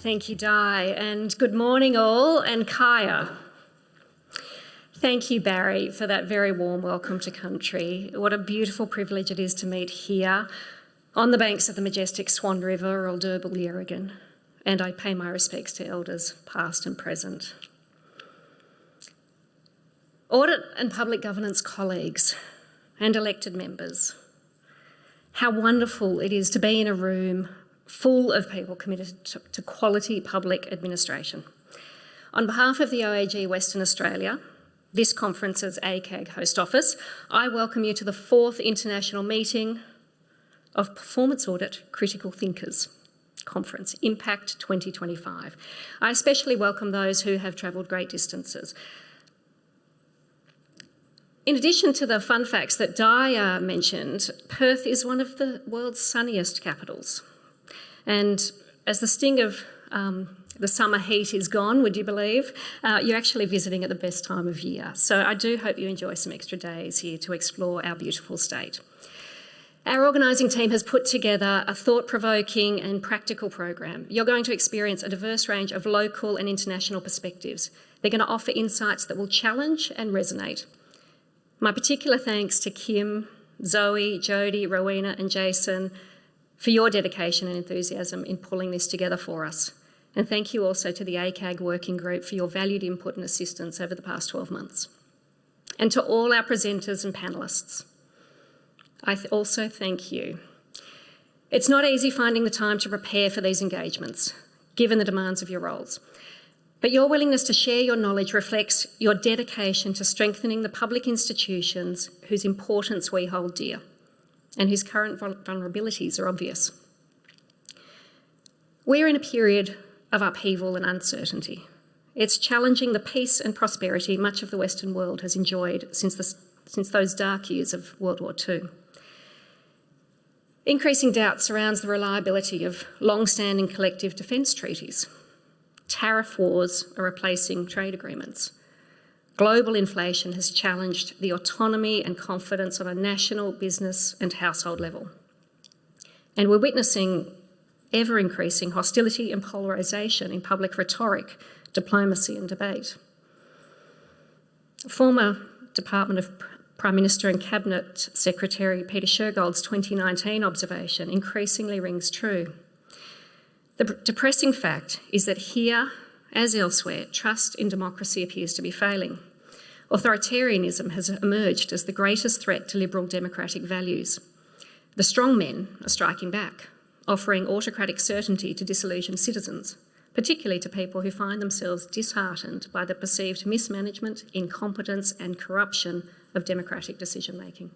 Thank you, Di, and good morning all, and Kaya. Thank you, Barry, for that very warm welcome to country. What a beautiful privilege it is to meet here on the banks of the majestic Swan River or Derbil Yerrigan, and I pay my respects to elders past and present. Audit and public governance colleagues and elected members, how wonderful it is to be in a room full of people committed to quality public administration. On behalf of the OAG Western Australia, this conference's ACAG host office, I welcome you to the 4th International Meeting of Performance Audit Critical Thinkers Conference, Impact 2025. I especially welcome those who have travelled great distances. In addition to the fun facts that Di mentioned, Perth is one of the world's sunniest capitals. And as the sting of the summer heat is gone, would you believe, you're actually visiting at the best time of year. So I do hope you enjoy some extra days here to explore our beautiful state. Our organising team has put together a thought-provoking and practical program. You're going to experience a diverse range of local and international perspectives. They're going to offer insights that will challenge and resonate. My particular thanks to Kim, Zoe, Jodie, Rowena and Jason for your dedication and enthusiasm in pulling this together for us. And thank you also to the ACAG Working Group for your valued input and assistance over the past 12 months. And to all our presenters and panellists, I also thank you. It's not easy finding the time to prepare for these engagements, given the demands of your roles. But your willingness to share your knowledge reflects your dedication to strengthening the public institutions whose importance we hold dear and whose current vulnerabilities are obvious. We're in a period of upheaval and uncertainty. It's challenging the peace and prosperity much of the Western world has enjoyed since those dark years of World War II. Increasing doubt surrounds the reliability of long-standing collective defence treaties. Tariff wars are replacing trade agreements. Global inflation has challenged the autonomy and confidence on a national, business and household level. And we're witnessing ever-increasing hostility and polarisation in public rhetoric, diplomacy and debate. Former Department of Prime Minister and Cabinet Secretary Peter Shergold's 2019 observation increasingly rings true. The depressing fact is that here, as elsewhere, trust in democracy appears to be failing. Authoritarianism has emerged as the greatest threat to liberal democratic values. The strong men are striking back, offering autocratic certainty to disillusioned citizens, particularly to people who find themselves disheartened by the perceived mismanagement, incompetence and corruption of democratic decision-making.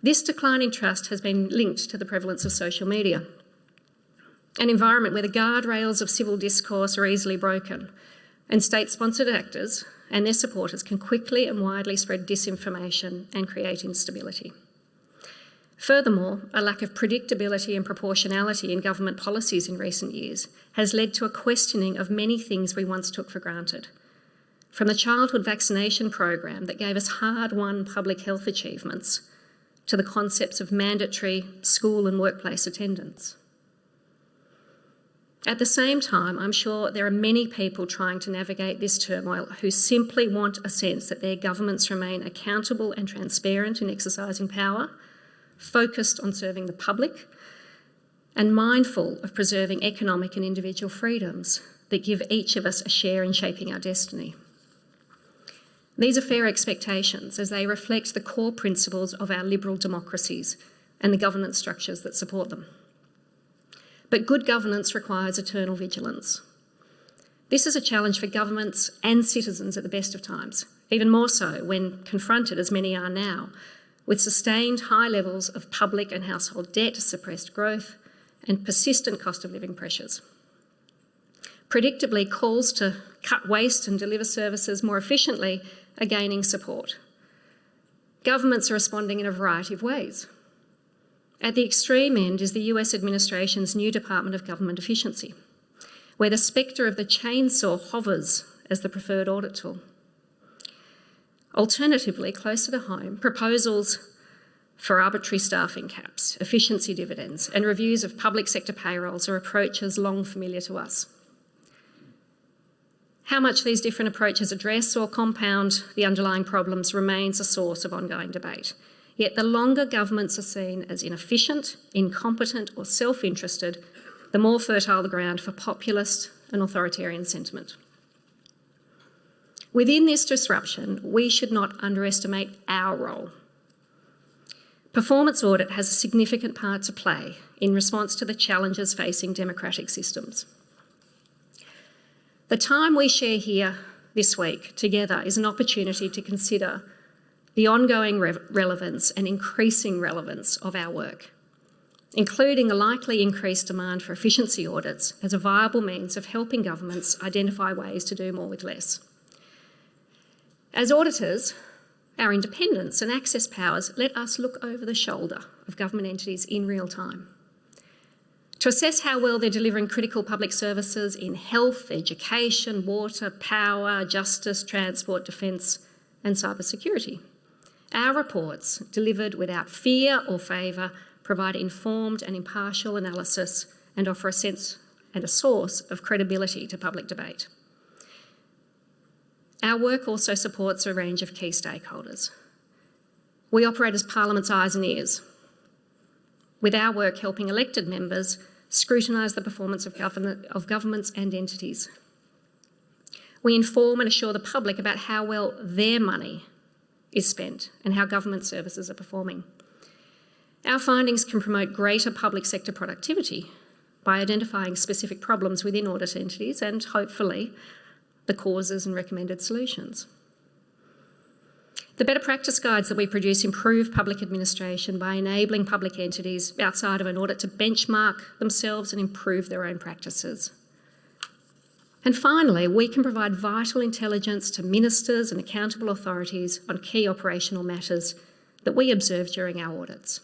This decline in trust has been linked to the prevalence of social media, an environment where the guardrails of civil discourse are easily broken, and state-sponsored actors and their supporters can quickly and widely spread disinformation and create instability. Furthermore, a lack of predictability and proportionality in government policies in recent years has led to a questioning of many things we once took for granted, from the childhood vaccination program that gave us hard-won public health achievements to the concepts of mandatory school and workplace attendance. At the same time, I'm sure there are many people trying to navigate this turmoil who simply want a sense that their governments remain accountable and transparent in exercising power, focused on serving the public, and mindful of preserving economic and individual freedoms that give each of us a share in shaping our destiny. These are fair expectations as they reflect the core principles of our liberal democracies and the governance structures that support them. But good governance requires eternal vigilance. This is a challenge for governments and citizens at the best of times, even more so when confronted, as many are now, with sustained high levels of public and household debt, suppressed growth, and persistent cost of living pressures. Predictably, calls to cut waste and deliver services more efficiently are gaining support. Governments are responding in a variety of ways. At the extreme end is the US administration's new Department of Government Efficiency, where the spectre of the chainsaw hovers as the preferred audit tool. Alternatively, closer to home, proposals for arbitrary staffing caps, efficiency dividends, and reviews of public sector payrolls are approaches long familiar to us. How much these different approaches address or compound the underlying problems remains a source of ongoing debate. Yet the longer governments are seen as inefficient, incompetent, or self-interested, the more fertile the ground for populist and authoritarian sentiment. Within this disruption, we should not underestimate our role. Performance audit has a significant part to play in response to the challenges facing democratic systems. The time we share here this week together is an opportunity to consider the ongoing relevance and increasing relevance of our work, including a likely increased demand for efficiency audits as a viable means of helping governments identify ways to do more with less. As auditors, our independence and access powers let us look over the shoulder of government entities in real time to assess how well they're delivering critical public services in health, education, water, power, justice, transport, defence and cybersecurity. Our reports, delivered without fear or favour, provide informed and impartial analysis and offer a sense and a source of credibility to public debate. Our work also supports a range of key stakeholders. We operate as Parliament's eyes and ears, with our work helping elected members scrutinise the performance of governments and entities. We inform and assure the public about how well their money is spent and how government services are performing. Our findings can promote greater public sector productivity by identifying specific problems within audit entities and, hopefully, the causes and recommended solutions. The better practice guides that we produce improve public administration by enabling public entities outside of an audit to benchmark themselves and improve their own practices. And finally, we can provide vital intelligence to ministers and accountable authorities on key operational matters that we observe during our audits.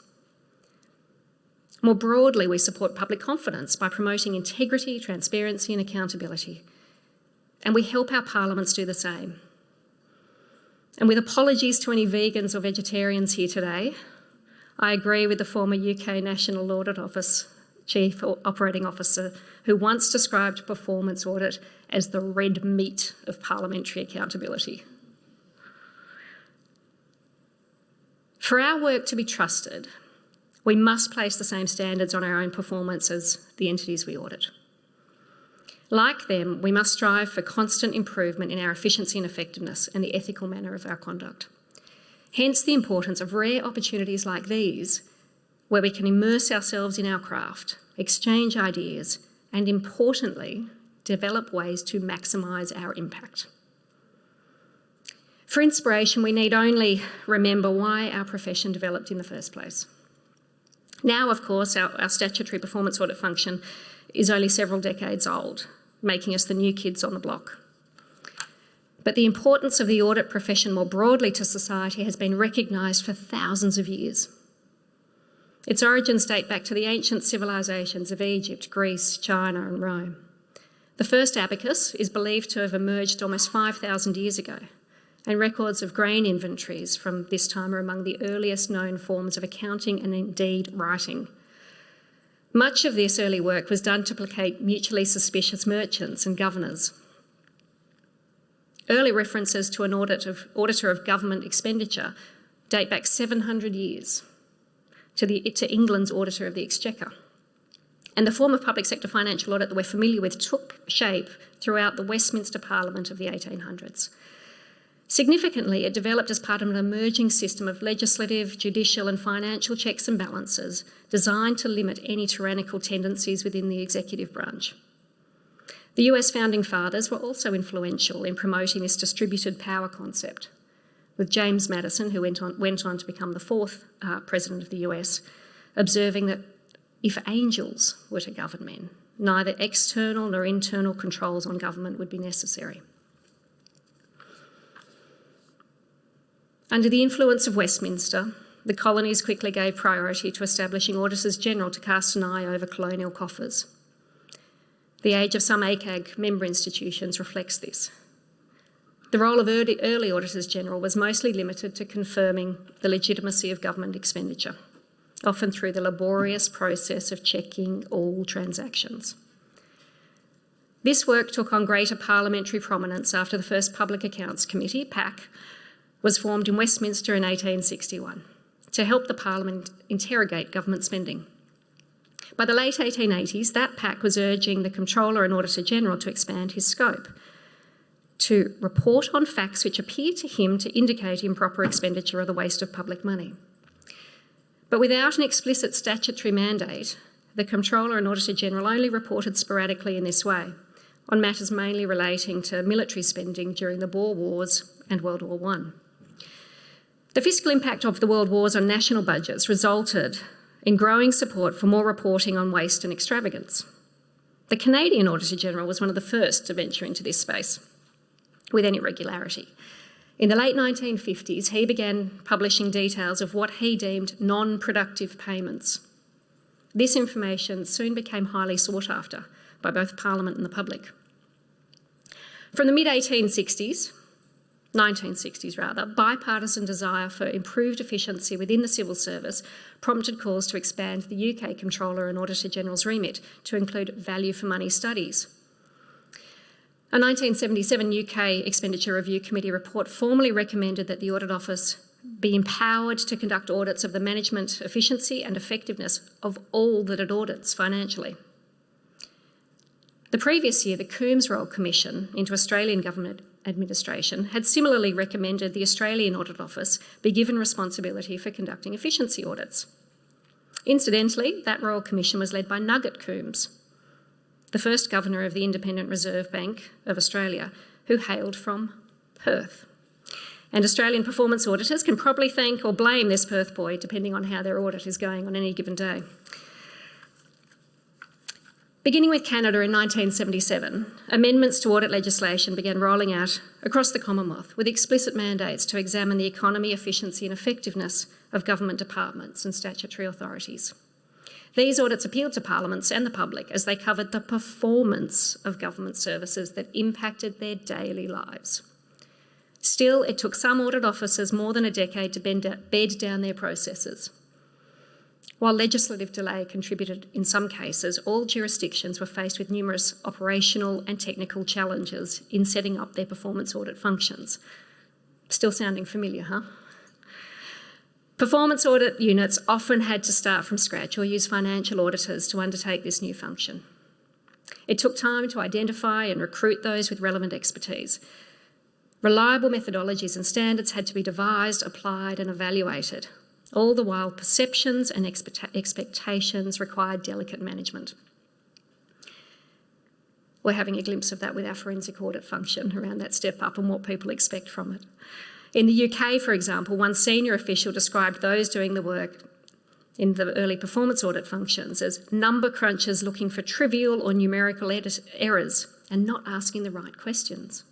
More broadly, we support public confidence by promoting integrity, transparency and accountability. And we help our parliaments do the same. And with apologies to any vegans or vegetarians here today, I agree with the former UK National Audit Office Chief Operating Officer who once described performance audit as the red meat of parliamentary accountability. For our work to be trusted, we must place the same standards on our own performance as the entities we audit. Like them, we must strive for constant improvement in our efficiency and effectiveness and the ethical manner of our conduct. Hence the importance of rare opportunities like these, where we can immerse ourselves in our craft, exchange ideas, and importantly, develop ways to maximise our impact. For inspiration, we need only remember why our profession developed in the first place. Now, of course, our statutory performance audit function is only several decades old, making us the new kids on the block. But the importance of the audit profession more broadly to society has been recognised for thousands of years. Its origins date back to the ancient civilisations of Egypt, Greece, China and Rome. The first abacus is believed to have emerged almost 5,000 years ago, and records of grain inventories from this time are among the earliest known forms of accounting and indeed writing. Much of this early work was done to placate mutually suspicious merchants and governors. Early references to an auditor of government expenditure date back 700 years to England's Auditor of the Exchequer. And the form of public sector financial audit that we're familiar with took shape throughout the Westminster Parliament of the 1800s. Significantly, it developed as part of an emerging system of legislative, judicial and financial checks and balances designed to limit any tyrannical tendencies within the executive branch. The US founding fathers were also influential in promoting this distributed power concept, with James Madison, who went on to become the fourth president of the US, observing that if angels were to govern men, neither external nor internal controls on government would be necessary. Under the influence of Westminster, the colonies quickly gave priority to establishing Auditors General to cast an eye over colonial coffers. The age of some ACAG member institutions reflects this. The role of early Auditors General was mostly limited to confirming the legitimacy of government expenditure, often through the laborious process of checking all transactions. This work took on greater parliamentary prominence after the first Public Accounts Committee, PAC, was formed in Westminster in 1861 to help the Parliament interrogate government spending. By the late 1880s, that PAC was urging the Comptroller and Auditor General to expand his scope, to report on facts which appear to him to indicate improper expenditure or the waste of public money. But without an explicit statutory mandate, the Comptroller and Auditor General only reported sporadically in this way, on matters mainly relating to military spending during the Boer Wars and World War I. The fiscal impact of the World Wars on national budgets resulted in growing support for more reporting on waste and extravagance. The Canadian Auditor General was one of the first to venture into this space with any regularity. In the late 1950s, he began publishing details of what he deemed non-productive payments. This information soon became highly sought after by both Parliament and the public. From the mid-1960s, bipartisan desire for improved efficiency within the civil service prompted calls to expand the UK Comptroller and Auditor General's remit to include value for money studies. A 1977 UK Expenditure Review Committee report formally recommended that the Audit Office be empowered to conduct audits of the management, efficiency and effectiveness of all that it audits financially. The previous year, the Coombs Roll Commission into Australian Government Administration had similarly recommended the Australian Audit Office be given responsibility for conducting efficiency audits. Incidentally, that Royal Commission was led by Nugget Coombs, the first Governor of the Independent Reserve Bank of Australia, who hailed from Perth. And Australian performance auditors can probably thank or blame this Perth boy, depending on how their audit is going on any given day. Beginning with Canada in 1977, amendments to audit legislation began rolling out across the Commonwealth with explicit mandates to examine the economy, efficiency and effectiveness of government departments and statutory authorities. These audits appealed to parliaments and the public as they covered the performance of government services that impacted their daily lives. Still, it took some audit officers more than a decade to bed down their processes. While legislative delay contributed in some cases, all jurisdictions were faced with numerous operational and technical challenges in setting up their performance audit functions. Still sounding familiar, huh? Performance audit units often had to start from scratch or use financial auditors to undertake this new function. It took time to identify and recruit those with relevant expertise. Reliable methodologies and standards had to be devised, applied and evaluated. All the while, perceptions and expectations required delicate management. We're having a glimpse of that with our forensic audit function around that step up and what people expect from it. In the UK, for example, one senior official described those doing the work in the early performance audit functions as number crunchers looking for trivial or numerical errors and not asking the right questions.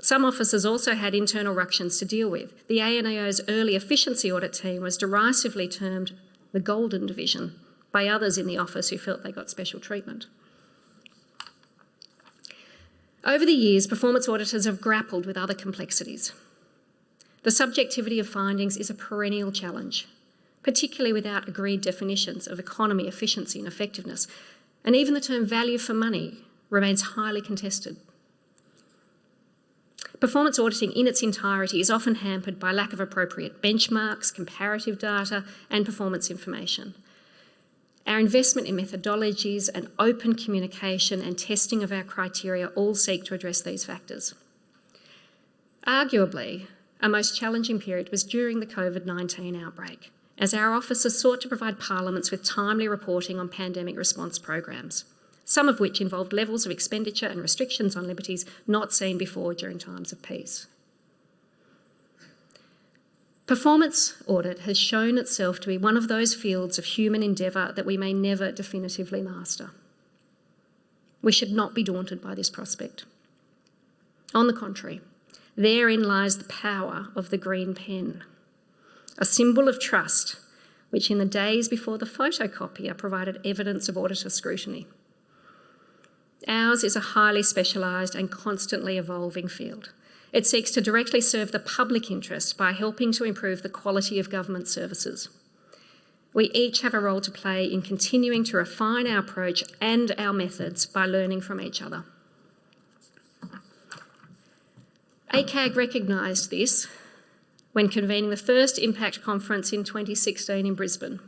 Some officers also had internal ructions to deal with. The ANAO's early efficiency audit team was derisively termed the Golden Division by others in the office who felt they got special treatment. Over the years, performance auditors have grappled with other complexities. The subjectivity of findings is a perennial challenge, particularly without agreed definitions of economy, efficiency and effectiveness, and even the term value for money remains highly contested. Performance auditing in its entirety is often hampered by lack of appropriate benchmarks, comparative data and performance information. Our investment in methodologies and open communication and testing of our criteria all seek to address these factors. Arguably, our most challenging period was during the COVID-19 outbreak, as our officers sought to provide parliaments with timely reporting on pandemic response programs, some of which involved levels of expenditure and restrictions on liberties not seen before during times of peace. Performance audit has shown itself to be one of those fields of human endeavour that we may never definitively master. We should not be daunted by this prospect. On the contrary, therein lies the power of the green pen, a symbol of trust which in the days before the photocopier provided evidence of auditor scrutiny. Ours is a highly specialised and constantly evolving field, It seeks to directly serve the public interest by helping to improve the quality of government services. We each have a role to play in continuing to refine our approach and our methods by learning from each other. ACAG recognised this when convening the first Impact Conference in 2016 in Brisbane.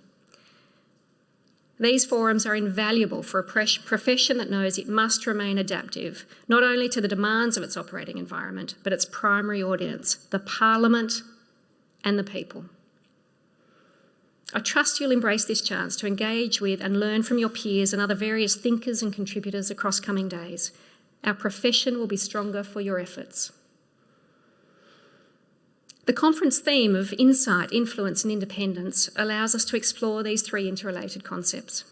These forums are invaluable for a profession that knows it must remain adaptive, not only to the demands of its operating environment, but its primary audience, the Parliament and the people. I trust you'll embrace this chance to engage with and learn from your peers and other various thinkers and contributors across coming days. Our profession will be stronger for your efforts. The conference theme of insight, influence and independence allows us to explore these three interrelated concepts.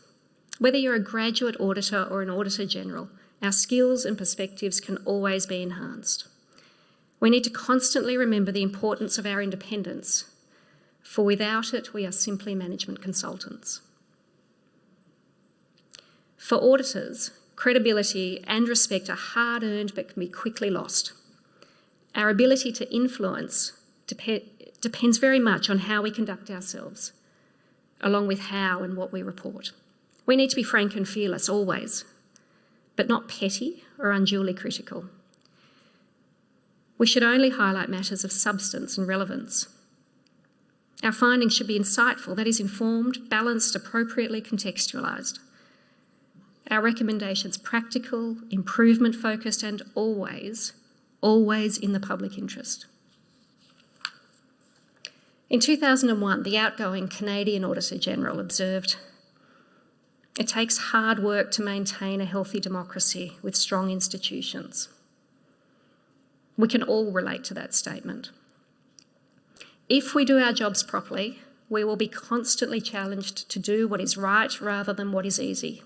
Whether you're a graduate auditor or an Auditor General, our skills and perspectives can always be enhanced. We need to constantly remember the importance of our independence, for without it, we are simply management consultants. For auditors, credibility and respect are hard-earned but can be quickly lost. Our ability to influence depends very much on how we conduct ourselves, along with how and what we report. We need to be frank and fearless always, but not petty or unduly critical. We should only highlight matters of substance and relevance. Our findings should be insightful, that is, informed, balanced, appropriately contextualised. Our recommendations practical, improvement-focused and always in the public interest. In 2001, the outgoing Canadian Auditor General observed, "It takes hard work to maintain a healthy democracy with strong institutions." We can all relate to that statement. If we do our jobs properly, we will be constantly challenged to do what is right rather than what is easy,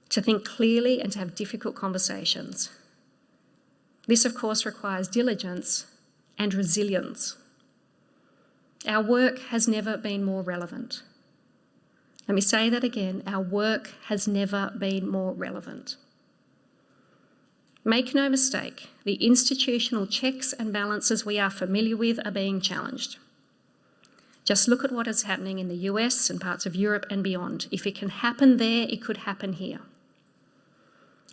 to think clearly and to have difficult conversations. This, of course, requires diligence and resilience. Our work has never been more relevant. Let me say that again, our work has never been more relevant. Make no mistake, the institutional checks and balances we are familiar with are being challenged. Just look at what is happening in the US and parts of Europe and beyond. If it can happen there, it could happen here.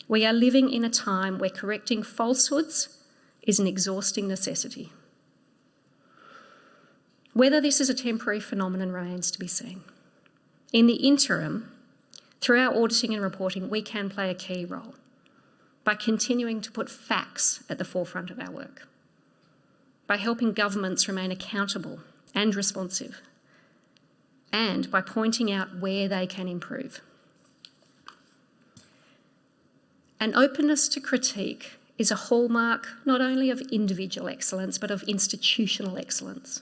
We are living in a time where correcting falsehoods is an exhausting necessity. Whether this is a temporary phenomenon remains to be seen. In the interim, through our auditing and reporting, we can play a key role by continuing to put facts at the forefront of our work, by helping governments remain accountable and responsive, and by pointing out where they can improve. An openness to critique is a hallmark not only of individual excellence, but of institutional excellence.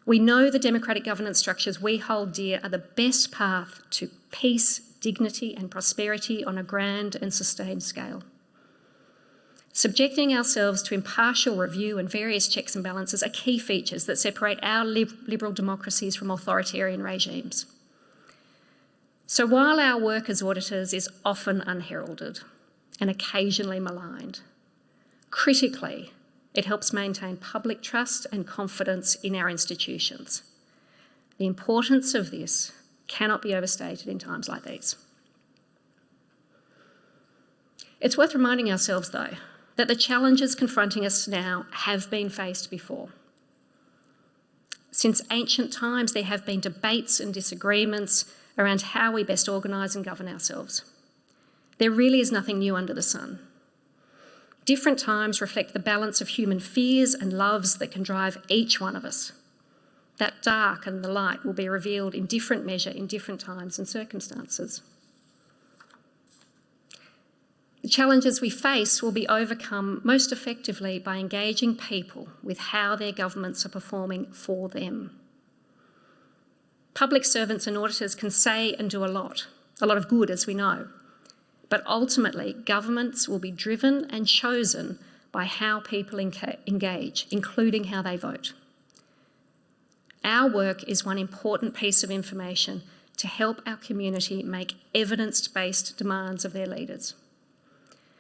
We know the democratic governance structures we hold dear are the best path to peace, dignity and prosperity on a grand and sustained scale. Subjecting ourselves to impartial review and various checks and balances are key features that separate our liberal democracies from authoritarian regimes. So while our work as auditors is often unheralded and occasionally maligned, critically, it helps maintain public trust and confidence in our institutions. The importance of this cannot be overstated in times like these. It's worth reminding ourselves, though, that the challenges confronting us now have been faced before. Since ancient times, there have been debates and disagreements around how we best organise and govern ourselves. There really is nothing new under the sun. Different times reflect the balance of human fears and loves that can drive each one of us. That dark and the light will be revealed in different measure in different times and circumstances. The challenges we face will be overcome most effectively by engaging people with how their governments are performing for them. Public servants and auditors can say and do a lot of good, as we know. But ultimately, governments will be driven and chosen by how people engage, including how they vote. Our work is one important piece of information to help our community make evidence-based demands of their leaders.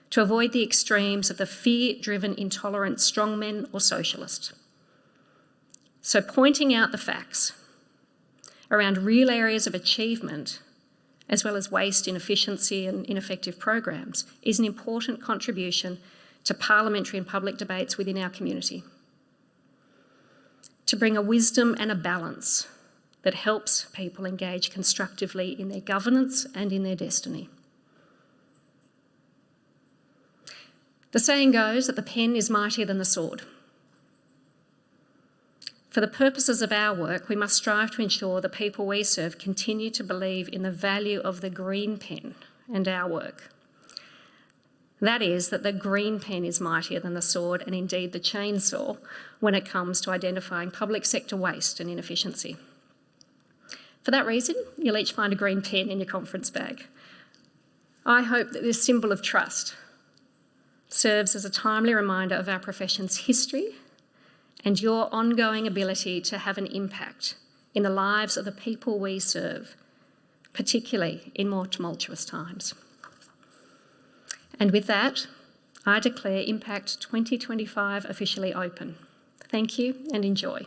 to avoid the extremes of the fear-driven, intolerant strongmen or socialist. So pointing out the facts around real areas of achievement, as well as waste, inefficiency and ineffective programs, is an important contribution to parliamentary and public debates within our community. To bring a wisdom and a balance that helps people engage constructively in their governance and in their destiny. The saying goes that the pen is mightier than the sword. For the purposes of our work, we must strive to ensure the people we serve continue to believe in the value of the green pen and our work. That is, that the green pen is mightier than the sword and indeed the chainsaw when it comes to identifying public sector waste and inefficiency. For that reason, you'll each find a green pen in your conference bag. I hope that this symbol of trust serves as a timely reminder of our profession's history and your ongoing ability to have an impact in the lives of the people we serve, particularly in more tumultuous times. And with that, I declare Impact 2025 officially open. Thank you and enjoy.